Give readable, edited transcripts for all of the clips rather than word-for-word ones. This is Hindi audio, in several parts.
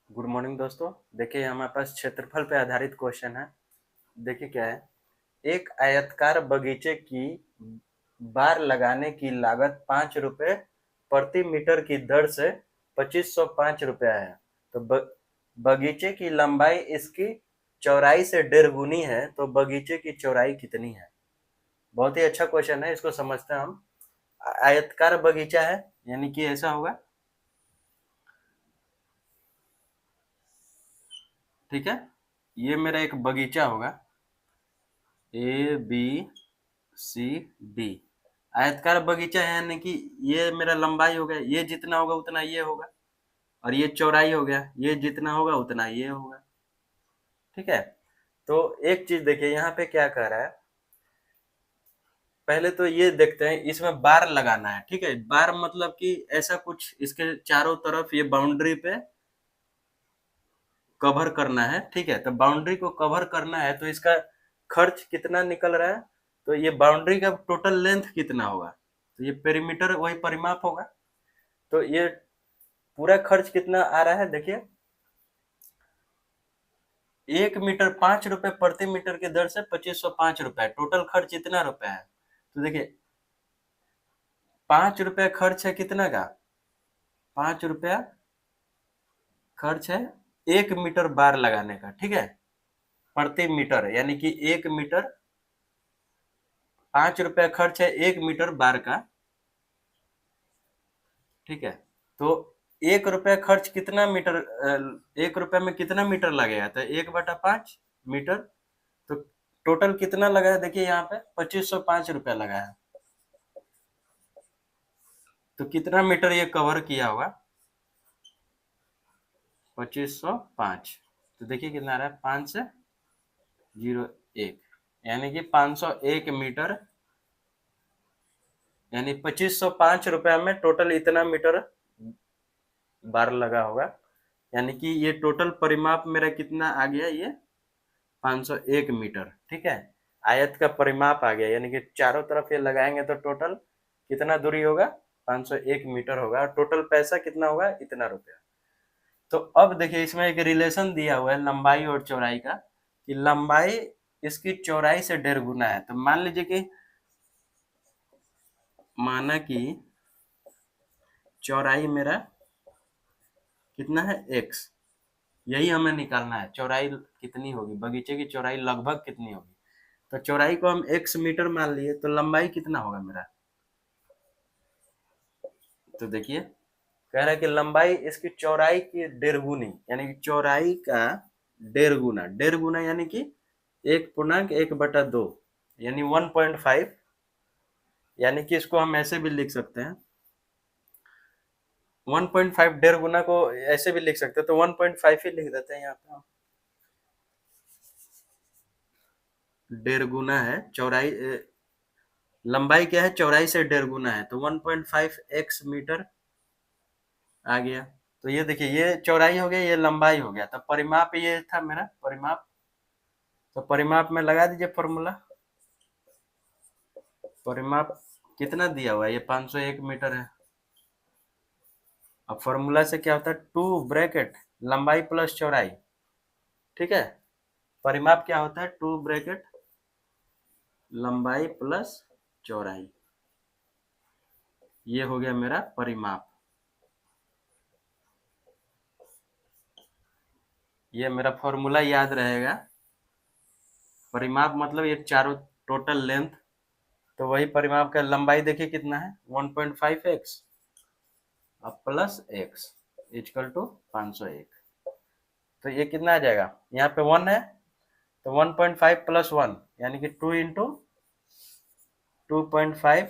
गुड मॉर्निंग दोस्तों। देखिए हमारे पास क्षेत्रफल पे आधारित क्वेश्चन है। देखिए क्या है। एक आयताकार बगीचे की बार लगाने की लागत 5 रुपए प्रति मीटर की दर से 2505 रुपया है। तो बगीचे की लंबाई इसकी चौड़ाई से 1.5 गुनी है, तो बगीचे की चौड़ाई कितनी है। बहुत ही अच्छा क्वेश्चन है, इसको समझते हैं हम। आयताकार बगीचा है, यानी कि ऐसा होगा, ठीक है। ये मेरा एक बगीचा होगा, ए बी सी डी। आयताकार बगीचा है, यानी कि ये मेरा लंबाई हो गया, ये जितना होगा उतना ये होगा, और ये चौड़ाई हो गया, ये जितना होगा उतना ये होगा, ठीक है। तो एक चीज देखिए यहाँ पे क्या कह रहा है। पहले तो ये देखते हैं, इसमें बार लगाना है, ठीक है। बार मतलब कि ऐसा कुछ इसके चारों तरफ ये बाउंड्री पे कवर करना है, ठीक है। तो बाउंड्री को कवर करना है, तो इसका खर्च कितना निकल रहा है। तो ये बाउंड्री का टोटल लेंथ कितना होगा, तो ये पेरीमीटर वही परिमाप होगा। तो ये पूरा खर्च कितना आ रहा है, देखिए 1 मीटर 5 रुपए प्रति मीटर की दर से 2505 रुपए, टोटल खर्च इतना रुपए है। तो देखिए 5 रुपया खर्च है कितना का, 5 रुपया खर्च है 1 मीटर बार लगाने का, ठीक है। प्रति मीटर यानी कि 1 मीटर, 5 रुपया खर्च है 1 मीटर बार का, ठीक है। तो 1 रुपया खर्च कितना मीटर, 1 रुपया में कितना मीटर लगेगा, तो 1/5 मीटर। तो टोटल कितना लगा है, देखिए यहाँ पे 2505 रुपया लगा है। तो कितना मीटर ये कवर किया होगा, 2505। तो देखिए कितना आ रहा है, 5 से 01, यानी कि 501 मीटर, यानी 2505 रुपया में टोटल इतना मीटर बार लगा होगा। यानी कि ये टोटल परिमाप मेरा कितना आ गया, ये 501 मीटर, ठीक है। आयत का परिमाप आ गया, यानी कि चारों तरफ ये लगाएंगे तो टोटल कितना दूरी होगा, 501 मीटर होगा, और टोटल पैसा कितना होगा, इतना रुपया। तो अब देखिए इसमें एक रिलेशन दिया हुआ है लंबाई और चौड़ाई का, कि लंबाई इसकी चौड़ाई से 1.5 गुना है। तो मान लीजिए कि माना कि चौड़ाई मेरा कितना है, x। यही हमें निकालना है, चौड़ाई कितनी होगी, बगीचे की चौड़ाई लगभग कितनी होगी। तो चौड़ाई को हम x मीटर मान लिए, तो लंबाई कितना होगा मेरा। तो देखिए कह रहा है कि लंबाई इसकी चौड़ाई की 1.5 गुनी, यानी कि चौड़ाई का 1.5 गुना, 1.5 गुना यानी कि 1.1/2, यानी 1.5। यानी कि इसको हम ऐसे भी लिख सकते हैं, 1.5 1.5 गुना को ऐसे भी लिख सकते हैं, तो 1.5 ही लिख देते हैं यहाँ पे हम। 1.5 गुना है चौड़ाई, लंबाई क्या है, चौड़ाई से 1.5 गुना है, तो 1.5 x मीटर आ गया। तो ये देखिए ये चौड़ाई हो गया, ये लंबाई हो गया। तो परिमाप ये था मेरा परिमाप। तो परिमाप में लगा दीजिए फॉर्मूला। परिमाप कितना दिया हुआ है, ये 501 मीटर है। अब फॉर्मूला से क्या होता है, 2 ब्रैकेट लंबाई प्लस चौड़ाई, ठीक है। परिमाप क्या होता है, 2 ब्रैकेट लंबाई प्लस चौड़ाई। ये हो गया मेरा परिमाप। ये मेरा फॉर्मूला याद रहेगा। परिमाप मतलब ये चारों टोटल लेंथ, तो वही परिमाप का लंबाई देखिए कितना है, 1.5x अब प्लस x इक्वल टू 501। तो ये कितना आ जाएगा, यहाँ पे 1 है, तो 1.5 प्लस 1 यानी कि 2 इंटू 2.5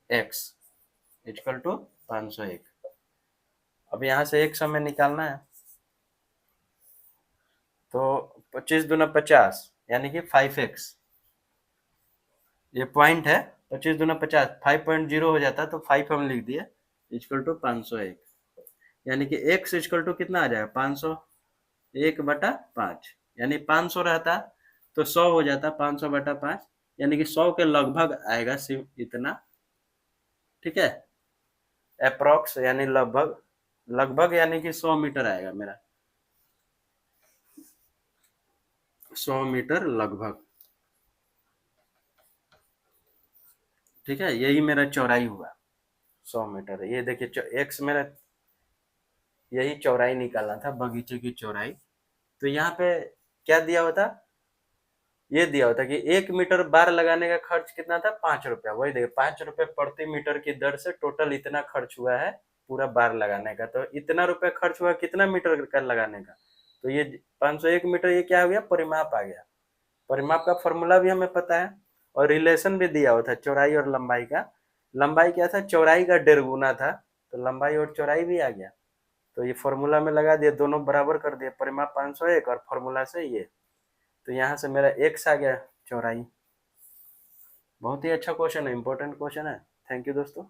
एक्स इक्वल टू 501। अब यहाँ से एक समय निकालना है, तो 25 दूना 50 यानी कि 5x। ये पॉइंट है, 25 दूना 50, 5.0 हो जाता है, तो 5 हम लिख दिए इक्वल टू 501। यानी कि x इक्वल टू कितना आ जाएगा, 501/5, यानी 500 रहता तो 100 हो जाता, 500/5, यानी कि 100 के लगभग आएगा सिर्फ इतना, ठीक है। अप्रोक्स यानी लगभग लगभग यानी कि 100 मीटर आएगा मेरा, 100 मीटर लगभग। ठीक है, यही मेरा चौड़ाई हुआ 100 मीटर। ये देखिए एक्स मेरा, यही चौड़ाई निकालना था बगीचे की चौड़ाई। तो यहाँ पे क्या दिया हुआ था, ये दिया होता कि 1 मीटर बार लगाने का खर्च कितना था, 5 रुपया। वही देखिए 5 रुपये प्रति मीटर की दर से टोटल इतना खर्च हुआ है पूरा बार लगाने का। तो इतना रुपया खर्च हुआ कितना मीटर का लगाने का, तो ये 501 मीटर, ये क्या हो गया, परिमाप आ गया। परिमाप का फॉर्मूला भी हमें पता है, और रिलेशन भी दिया हुआ था चौड़ाई और लंबाई का। लंबाई क्या था, चौड़ाई का 1.5 गुना था, तो लंबाई और चौड़ाई भी आ गया। तो ये फॉर्मूला में लगा दिए, दोनों बराबर कर दिए, परिमाप 501 और फॉर्मूला से ये। तो यहाँ से मेरा एक्स आ गया चौड़ाई। बहुत ही अच्छा क्वेश्चन है, इंपॉर्टेंट क्वेश्चन है। थैंक यू दोस्तों।